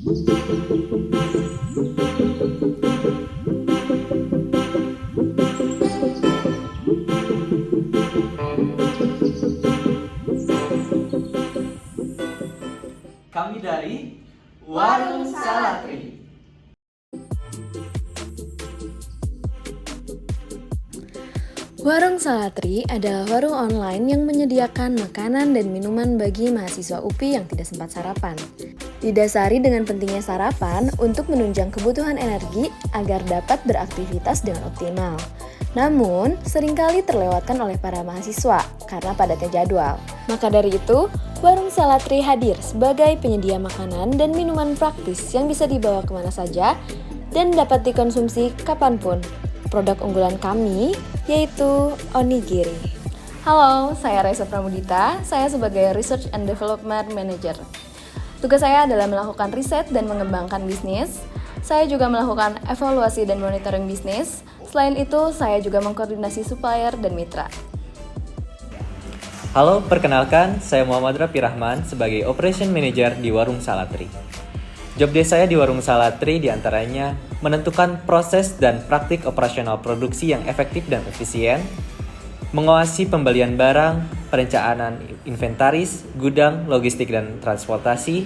Kami dari Warung Salatri. Warung Salatri adalah warung online yang menyediakan makanan dan minuman bagi mahasiswa UPI yang tidak sempat sarapan. Didasari dengan pentingnya sarapan untuk menunjang kebutuhan energi agar dapat beraktivitas dengan optimal. Namun, seringkali terlewatkan oleh para mahasiswa karena padatnya jadwal. Maka dari itu, Warung Salatri hadir sebagai penyedia makanan dan minuman praktis yang bisa dibawa kemana saja dan dapat dikonsumsi kapanpun. Produk unggulan kami yaitu onigiri. Halo, saya Raisa Pramudita, saya sebagai Research and Development Manager. Tugas saya adalah melakukan riset dan mengembangkan bisnis. Saya juga melakukan evaluasi dan monitoring bisnis. Selain itu, saya juga mengkoordinasi supplier dan mitra. Halo, perkenalkan, saya Muhammad Rafi Rahman sebagai Operation Manager di Warung Salatri. Job desk saya di Warung Salatri diantaranya menentukan proses dan praktik operasional produksi yang efektif dan efisien, mengawasi pembelian barang, perencanaan inventaris, gudang, logistik dan transportasi,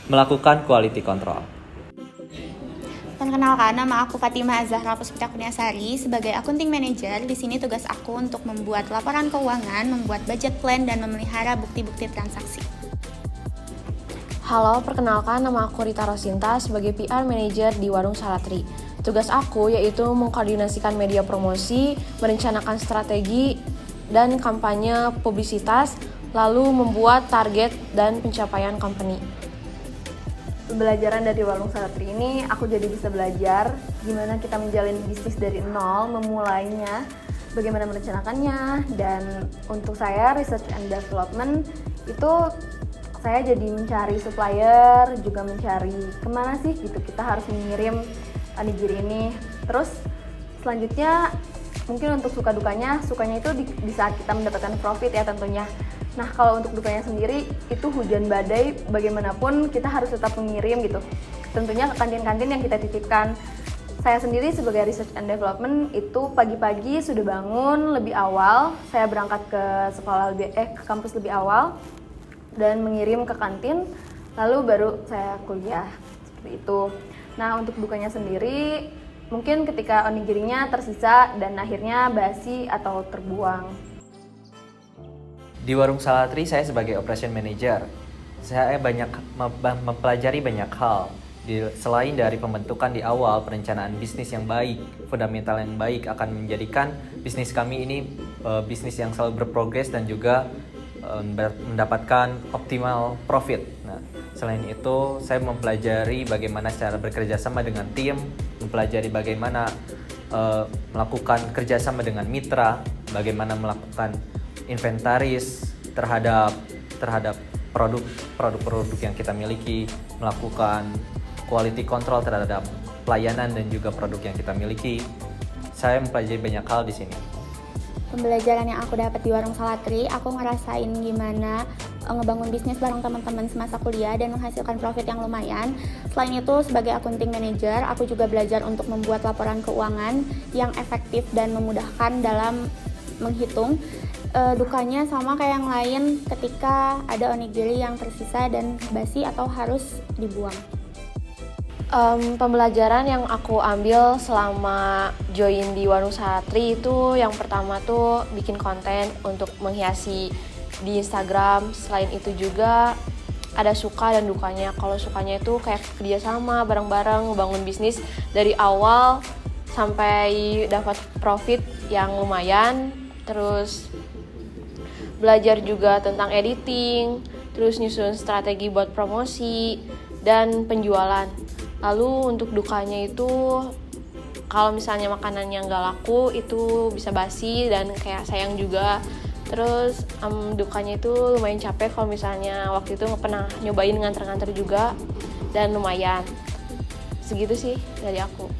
melakukan quality control. Perkenalkan, nama aku Fatimah Azahra Puspita Kurniasari sebagai Accounting Manager. Di sini tugas aku untuk membuat laporan keuangan, membuat budget plan, dan memelihara bukti-bukti transaksi. Halo, perkenalkan nama aku Rita Rosinta sebagai PR Manager di Warung Salatri. Tugas aku yaitu mengkoordinasikan media promosi, merencanakan strategi dan kampanye publisitas, lalu membuat target dan pencapaian company. Pembelajaran dari Warung Salatri ini, aku jadi bisa belajar gimana kita menjalin bisnis dari nol, memulainya, bagaimana merencanakannya, dan untuk saya Research and Development itu saya jadi mencari supplier, juga mencari kemana sih gitu kita harus mengirim onigiri ini. Terus selanjutnya mungkin untuk suka dukanya itu di saat kita mendapatkan profit ya tentunya. Nah kalau untuk dukanya sendiri itu hujan badai bagaimanapun kita harus tetap mengirim gitu. Tentunya ke kantin-kantin yang kita titipkan. Saya sendiri sebagai Research and Development itu pagi-pagi sudah bangun lebih awal. Saya berangkat ke ke kampus lebih awal dan mengirim ke kantin, lalu baru saya kuliah, seperti itu. Nah untuk dukanya sendiri, mungkin ketika onigirinya tersisa dan akhirnya basi atau terbuang. Di Warung Salatri saya sebagai Operation Manager. Saya banyak mempelajari banyak hal. Selain dari pembentukan di awal, perencanaan bisnis yang baik, fundamental yang baik akan menjadikan bisnis kami ini bisnis yang selalu berprogres dan juga mendapatkan optimal profit. Nah, selain itu saya mempelajari bagaimana cara bekerja sama dengan tim, mempelajari bagaimana melakukan kerjasama dengan mitra, bagaimana melakukan inventaris terhadap produk-produk yang kita miliki, melakukan quality control terhadap pelayanan dan juga produk yang kita miliki. Saya mempelajari banyak hal di sini. Pembelajaran yang aku dapat di Warung Salatri, aku ngerasain gimana ngebangun bisnis bareng teman-teman semasa kuliah dan menghasilkan profit yang lumayan. Selain itu, sebagai accounting manager, aku juga belajar untuk membuat laporan keuangan yang efektif dan memudahkan dalam menghitung. Dukanya sama kayak yang lain ketika ada onigiri yang tersisa dan basi atau harus dibuang. Pembelajaran yang aku ambil selama join di Warung Salatri itu yang pertama tuh bikin konten untuk menghiasi di Instagram. Selain itu juga ada suka dan dukanya. Kalau sukanya itu kayak kerjasama bareng-bareng ngebangun bisnis dari awal sampai dapat profit yang lumayan. Terus belajar juga tentang editing, terus nyusun strategi buat promosi dan penjualan. Lalu untuk dukanya itu kalau misalnya makanannya nggak laku itu bisa basi dan kayak sayang juga. Terus dukanya itu lumayan capek kalau misalnya waktu itu nggak pernah nyobain nganter-nganter juga dan lumayan. Segitu sih dari aku.